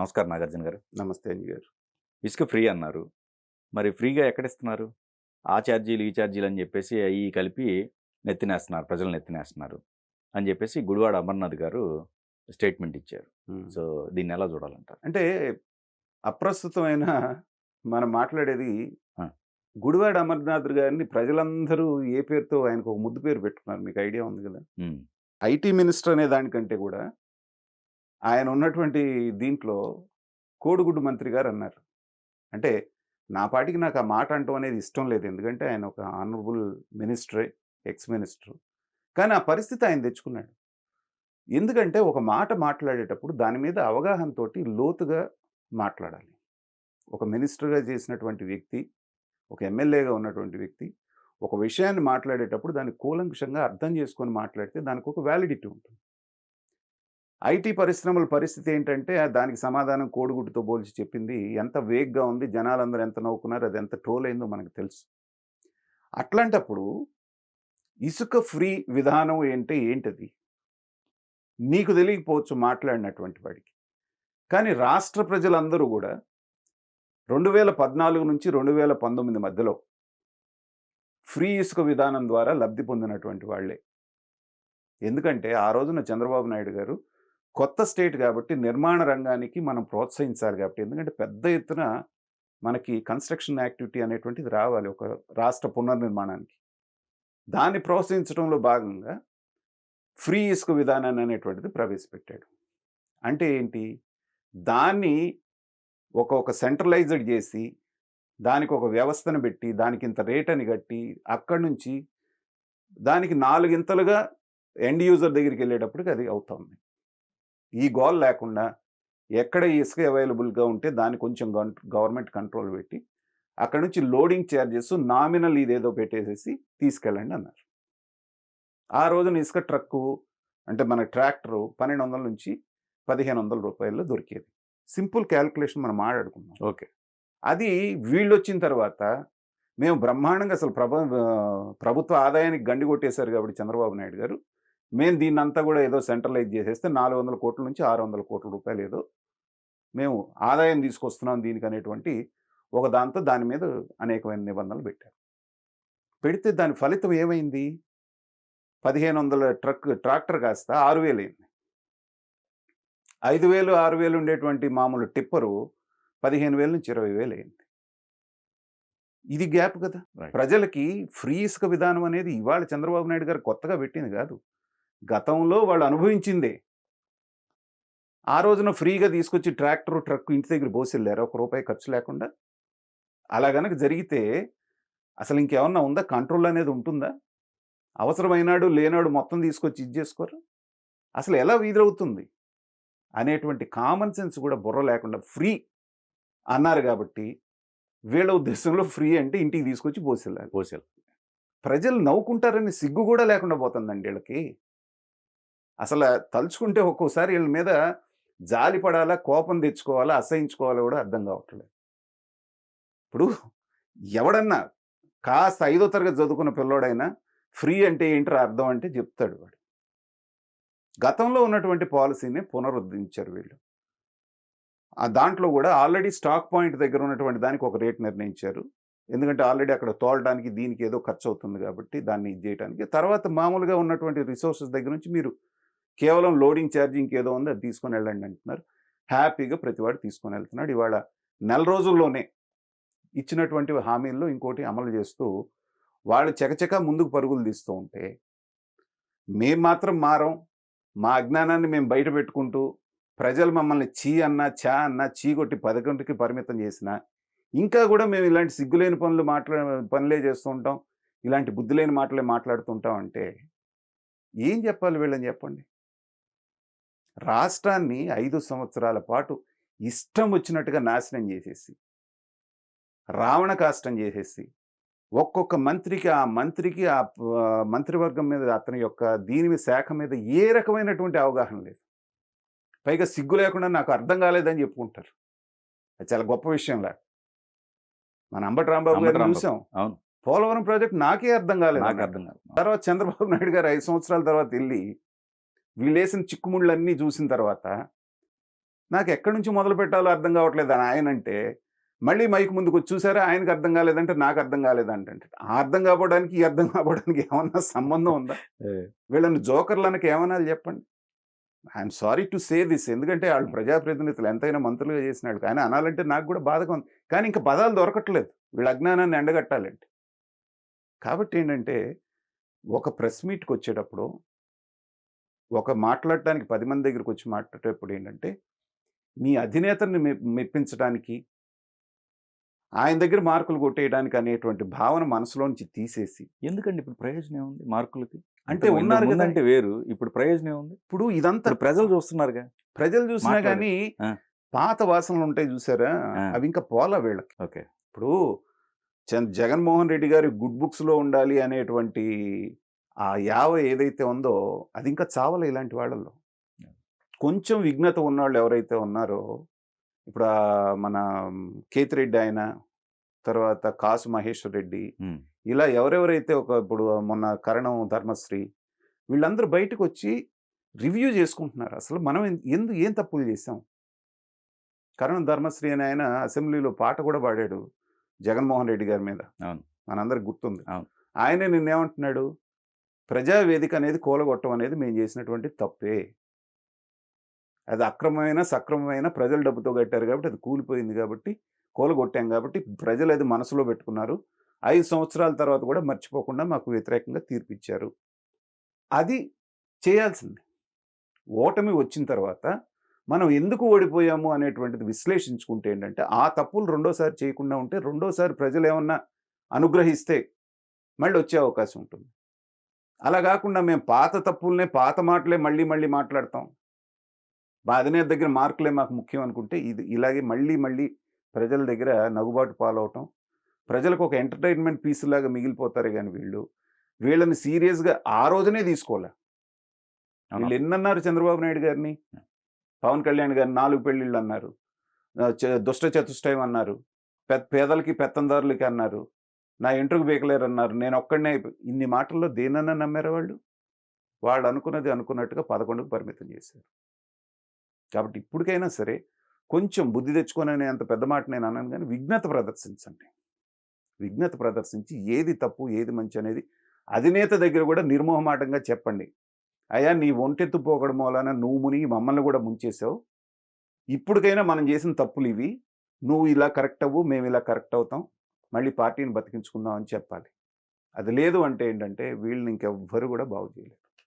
నమస్కారం నాగార్జున గారు. నమస్తే అంజి గారు. ఇసుక ఫ్రీ అన్నారు. మరి ఫ్రీగా ఎక్కడిస్తున్నారు? ఆ ఛార్జీలు, ఈ ఛార్జీలు అని చెప్పేసి అయి కలిపి నెత్తినేస్తున్నారు. ప్రజలు నెత్తినేస్తున్నారు అని చెప్పేసి గుడివాడ అమర్నాథ్ గారు స్టేట్మెంట్ ఇచ్చారు. సో, దీన్నెలా చూడాలంటారు? అంటే అప్రస్తుతమైన మనం మాట్లాడేది ఆ! గుడివాడ అమర్నాథ్ గారిని ప్రజలందరూ ఏ పేరుతో ఆయనకు ఒక ముద్దు పేరు పెట్టుకున్నారు. మీకు ఐడియా ఉంది గదా! హ్మ్. ఐటీ మినిస్టర్ అనే దానికంటే గూడా ఆయన ఉన్నటువంటి దీంట్లో కోడిగుడ్డు మంత్రి గారన్నారు. అంటే నా పాటికి నాకు ఆ మాట అనటం అనేది ఇష్టం లేదు. ఎందుకంటే ఆయన ఒక ఆనరబుల్ మినిస్టరే, ఎక్స్ మినిస్టర్. కానీ ఆ పరిస్థితి ఆయన తెచ్చుకున్నాడు. ఎందుకంటే ఒక మాట మాట్లాడేటప్పుడు దాని మీద అవగాహనతోటి లోతుగా మాట్లాడాలి. ఒక మినిస్టర్‌గా చేసినటువంటి వ్యక్తి, ఒక ఎమ్మెల్యేగా ఉన్నటువంటి వ్యక్తి, ఒక విషయాన్ని మాట్లాడేటప్పుడు దాన్ని కూలంకషంగా అర్థం చేసుకొని మాట్లాడితే దానికొక వ్యాలిడిటీ ఉంటుంది. ఐటీ పరిశ్రమల పరిస్థితి ఏంటంటే దానికి సమాధానం కోడిగుడ్డుతో పోల్చి చెప్పింది ఎంత వేగ్‌గా ఉంది. జనాలందరూ ఎంత నవ్వుకున్నారు. అది ఎంత ట్రోల్ అయిందో మనకు తెలుసు. అట్లాంటప్పుడు ఇసుక ఫ్రీ విధానం అంటే ఏంటది? నీకు తెలియకపోవచ్చు మాట్లాడినటువంటి వాడికి. కానీ రాష్ట్ర ప్రజలందరూ గూడా 2014 నుంచి 2019 మధ్యలో ఫ్రీ ఇసుక విధానం ద్వారా లబ్ధి పొందినటువంటి వాళ్ళే. ఎందుకంటే ఆ రోజున చంద్రబాబు నాయుడు గారు కొత్త స్టేట్ కాబట్టి నిర్మాణ రంగానికి మనం ప్రోత్సహించాలి కాబట్టి. ఎందుకంటే పెద్ద ఎత్తున మనకి కన్‌స్ట్రక్షన్ యాక్టివిటీ అనేటువంటిది రావాలి ఒక రాష్ట్ర పునర్నిర్మాణానికి. దాన్ని ప్రోత్సహించడంలో భాగంగా ఫ్రీ ఇసుక విధానాన్ని అనేటువంటిది ప్రవేశపెట్టాడు. అంటే ఏంటి? దాన్ని ఒక సెంట్రలైజ్డ్ జేసి, దానికొక వ్యవస్థను బెట్టి, దానికింత రేటని గట్టి, అక్కడి నుంచి దానికి నాలుగింతలుగా ఎండ్ యూజర్ దగ్గరికెళ్ళేటప్పటికి అది అవుతోంది. ఈ గోల లేకుండా ఎక్కడ ఇసుక అవైలబుల్‌గా ఉంటే దాన్ని కొంచెం గవర్నమెంట్ కంట్రోల్ బెట్టి, అక్కడి నుంచి లోడింగ్ చార్జెస్ నామినల్ ఇదేదో పెట్టేసేసి తీసుకెళ్ళండి అన్నారు. ఆ రోజున ఇసుక ట్రక్కు అంటే మన ట్రాక్టరు 1200 నుంచి రూ. 1500 దొరికేది. సింపుల్ కాలిక్యులేషన్ మనం మాట్లాడుకున్నాం. ఓకే. అది వీళ్ళొచ్చిన తర్వాత మేము బ్రహ్మాండంగా అసలు ప్రభుత్వ ఆదాయానికి గండి కొట్టేశారు కాబట్టి చంద్రబాబు నాయుడు గారు, మేము దీన్నంతా గూడా ఏదో సెంట్రలైజ్ చేసేస్తే 400,00,00,000 నుంచి 600,00,00,000 ఏదో మేము ఆదాయం తీసుకొస్తున్నాం దీనికనేటువంటి ఒక దాంతో దాని మీద అనేకమైన నిబంధనలు పెట్టారు. పెడితే దాని ఫలితం ఏమైంది? 1500 ట్రాక్టర్ కాస్త 6000 అయింది. 5000, 6000 ఉండేటువంటి మామూలు టిప్పరు 15,000 నుంచి 20,000 అయింది. ఇది గ్యాప్ కదా! రైట్. ప్రజలకి ఫ్రీ ఇసుక విధానం అనేది ఇవాళ చంద్రబాబు నాయుడు గారు కొత్తగా పెట్టింది కాదు. గతంలో వాళ్ళు అనుభవించిందే. ఆ రోజున ఫ్రీగా తీసుకొచ్చి ట్రాక్టరు, ట్రక్కు ఇంటి దగ్గర బోసెళ్లారా? ఒక రూపాయి ఖర్చు లేకుండా? అలా గనక జరిగితే అసలు ఇంకేమన్నా ఉందా? కంట్రోల్ అనేది ఉంటుందా? అవసరమైనాడు, లేనాడు మొత్తం తీసుకొచ్చి ఇది చేసుకోరా? అసలు ఎలా వీధవుతుంది? అనేటువంటి కామన్ సెన్స్ కూడా బుర్ర లేకుండా ఫ్రీ అన్నారు కాబట్టి, వీళ్ళ ఉద్దేశంలో ఫ్రీ అంటే ఇంటికి తీసుకొచ్చి పోసెళ్ళాలి. పోసారు. ప్రజలు నవ్వుకుంటారని సిగ్గు కూడా లేకుండా పోతుందండి ఈళ్ళకి. అసల తలుచుకుంటే ఒక్కోసారి ఈళ్ళ మీద జాలి పడాలా, కోపం తెచ్చుకోవాలా, అసహించుకోవాలో కూడా అర్థం కావట్లేదు. ఇప్పుడు ఎవడన్నా కాస్త 5వ తరగతి చదువుకున్న పిల్లోడైనా ఫ్రీ అంటే ఏంట్రా అర్థం అంటే చెప్తాడు వాడు. గతంలో ఉన్నటువంటి పాలిసీని పునరుద్ధరించారు వీళ్ళు. దాంట్లో గూడా ఆల్రెడీ స్టాక్ పాయింట్ దగ్గర ఉన్నటువంటి దానికి ఒక రేట్ నిర్ణయించారు. ఎందుకంటే ఆల్రెడీ అక్కడ తోలడానికి దీనికి ఏదో ఖర్చవుతుంది కాబట్టి దాన్ని ఇది జేయటానికి. తర్వాత మామూలుగా ఉన్నటువంటి రిసోర్సెస్ దగ్గర నుంచి మీరు కేవలం లోడింగ్ ఛార్జ్ ఇంకేదో ఉంది అది తీసుకొనెళ్ళండి అంటున్నారు. హ్యాపీగా ప్రతివాడు తీసుకొనెళ్తున్నాడు. ఇవాళ నెల రోజుల్లోనే ఇచ్చినటువంటి హామీల్లో ఇంకోటి అమలు చేస్తూ వాళ్ళు చకచకా ముందుకు పరుగులు తీస్తూ ఉంటే, మేము మాత్రం మారం. మా అజ్ఞానాన్ని మేము బయట పెట్టుకుంటూ ప్రజలు మమ్మల్ని ఛీ అన్నా, ఛా అన్నా, చీ కొట్టి 11కి పరిమితం చేసినా, ఇంకా గూడా మేము ఇలాంటి సిగ్గులేని పనులే చేస్తూ ఉంటాం. ఇలాంటి బుద్ధి లేని మాటలే మాట్లాడుతూ ఉంటాం అంటే, ఏం చెప్పాలి వీళ్ళని చెప్పండి? రాష్ట్రాన్ని 5 సంవత్సరాల పాటు ఇష్టం వచ్చినట్టుగా నాశనం చేసేసి, రావణ కాష్టం చేసేసి, ఒక్కొక్క మంత్రికి, మంత్రివర్గం మీద అతని యొక్క శాఖ మీద ఏ రకమైనటువంటి అవగాహన లేదు. పైగా సిగ్గు లేకుండా నాకు అర్థం కాలేదని చెప్పుకుంటారు. అది చాలా గొప్ప విషయంలా. మన అంబటి రాంబాబు గారిని చూసాం. అవును. పోలవరం ప్రాజెక్ట్ నాకే అర్థం కాలేదు. నాకు అర్థం కాదు. తర్వాత చంద్రబాబు నాయుడు గారు 5 సంవత్సరాల తర్వాత వెళ్ళి వీళ్ళేసిన చిక్కుముళ్ళన్నీ చూసిన తర్వాత నాకు ఎక్కడి నుంచి మొదలు పెట్టాలో అర్థం కావట్లేదు అని ఆయన అంటే, మళ్ళీ మైక్ ముందుకు వచ్చి చూసారా ఆయనకి అర్థం కాలేదంటే నాకు అర్థం కాలేదంటే, ఆ అర్థం కాకపోవడానికి ఈ అర్థం కాకపోవడానికి ఏమన్నా సంబంధం ఉందా? వీళ్ళని జోకర్లనకి ఏమనాలి చెప్పండి? I'm sorry to say this. ఎందుకంటే వాళ్ళు ప్రజాప్రతినిధులు ఎంతైనా మంత్రులుగా చేసినాడు. కానీ అనాలంటే నాకు కూడా బాధగా ఉంది. కానీ ఇంక పదాలు దొరకట్లేదు. వీళ్ళ అజ్ఞానాన్ని ఎండగట్టాలంటే. కాబట్టి ఏంటంటే, ఒక ప్రెస్ మీట్‌కొచ్చేటప్పుడు, ఒక మాట్లాడటానికి 10 మంది దగ్గరకొచ్చి మాట్లాడేటప్పుడు ఏంటంటే, మీ అధినేతని మెప్పించడానికి, ఆయన దగ్గర మార్కులు కొట్టేయడానికి అనేటువంటి భావన మనసులోంచి తీసేసి, ఎందుకండి ఇప్పుడు ప్రయోజనం ఏముంది మార్కులకి? అంటే ఉన్నారు కదా! ముందంటే వేరు. ఇప్పుడు ప్రయోజనం ఏముంది? ఇప్పుడు ఇదంతా ఇప్పుడు ప్రజలు చూస్తున్నారుగా. ప్రజలు చూసినా మాట్లాడు. గానీ, ఆ! పాత వాసనలుంటాయి చూసారా? ఆ! అవి ఇంకా పోలా వీళ్ళకి. ఓకే. ఇప్పుడు జగన్మోహన్ రెడ్డి గారి గుడ్ బుక్స్‌లో ఉండాలి అనేటువంటి ఆ యావ ఏదైతే ఉందో, అది ఇంకా చావలే ఇలాంటి వాళ్ళల్లో. కొంచెం విఘ్నత ఉన్నోళ్ళు ఎవరైతే ఉన్నారో, ఇప్పుడు మన కేతిరెడ్డి ఆయన, తర్వాత కాసు మహేశ్వర్ రెడ్డి, హ్మ్. ఇలా ఎవరెవరైతే ఇప్పుడు మొన్న కరణం ధర్మశ్రీ, వీళ్ళందరూ బయటకొచ్చి రివ్యూ చేసుకుంటున్నారు. అసలు మనం ఏం తప్పులు చేశాం? కరణం ధర్మశ్రీ అని ఆయన అసెంబ్లీలో పాట కూడా పాడాడు జగన్మోహన్ రెడ్డి గారి మీద. అవును. మనందరికి గుర్తుంది. అవును. ఆయనే నిన్నేమంటున్నాడు? ప్రజావేదిక అనేది కూలగొట్టడం అనేది మేము చేసినటువంటి తప్పే. అది అక్రమమైన, సక్రమమైన ప్రజల డబ్బుతో కట్టారు కాబట్టి అది కూలిపోయింది కాబట్టి, కూలగొట్టాం కాబట్టి ప్రజలు అది మనసులో పెట్టుకున్నారు. 5 సంవత్సరాల తర్వాత కూడా మర్చిపోకుండా మాకు వ్యతిరేకంగా తీర్పిచ్చారు. అది చేయాల్సింది. ఓటమి వచ్చిన తర్వాత మనం ఎందుకు ఓడిపోయాము అనేటువంటిది విశ్లేషించుకుంటే ఏంటంటే, ఆ తప్పులు రెండోసారి చేయకుండా ఉంటే, రెండోసారి ప్రజలేమన్నా అనుగ్రహిస్తే మళ్ళీ వచ్చే అవకాశం ఉంటుంది. అలా గాకుండా మేము పాత తప్పుల్నే, పాత మాటలే మళ్ళీ మళ్ళీ మాట్లాడతాం. మా అధినేత దగ్గర మార్కులే మాకు ముఖ్యం అనుకుంటే, ఇలాగే మళ్ళీ మళ్ళీ ప్రజల దగ్గర నగుబాటు పాలవటం. ప్రజలకు ఒక ఎంటర్‌టైన్‌మెంట్ పీస్‌లాగా మిగిలిపోతారే గాని వీళ్ళని సీరియస్‌గా ఆ రోజునే తీసుకోలే. అవును. వీళ్ళెన్నన్నారు చంద్రబాబు నాయుడు గారిని, పవన్ కళ్యాణ్ గారిని 4 పెళ్ళిళ్ళన్నారు. దుష్ట చతుష్టయం అన్నారు. పేదలకి, పెత్తందారులకి అన్నారు. నా ఎంట్రుక పీకలేరన్నారు. నేనొక్కడినే ఇన్ని మాటల్లో దేన్నన్నా నమ్మారా వాళ్ళు? వాళ్ళు అనుకున్నది అనుకున్నట్టుగా 11కి పరిమితం చేశారు. కాబట్టి ఇప్పటికైనా సరే కొంచెం బుద్ధి తెచ్చుకోననే అంత పెద్ద మాట నేను అనను గానీ విఘ్నత ప్రదర్శించండి. విఘ్నత ప్రదర్శించి ఏది తప్పు, ఏది మంచి అనేది అధినేత దగ్గర కూడా నిర్మోహమాటంగా చెప్పండి. అయ్యా నీ ఒంటెత్తు పోకడం మూలాన నువ్వు మునిగి మమ్మల్ని కూడా ముంచేసావు. ఇప్పటికైనా మనం చేసిన తప్పులివి. నువ్వు ఇలా కరెక్ట్ అవ్వు, మేమిలా కరెక్ట్ అవుతాం. మళ్ళీ పార్టీని బతికించుకుందాం అని చెప్పాలి. అది లేదు అంటే ఏంటంటే వీళ్ళని ఇంకెవ్వరు కూడా బాగు చేయలేరు.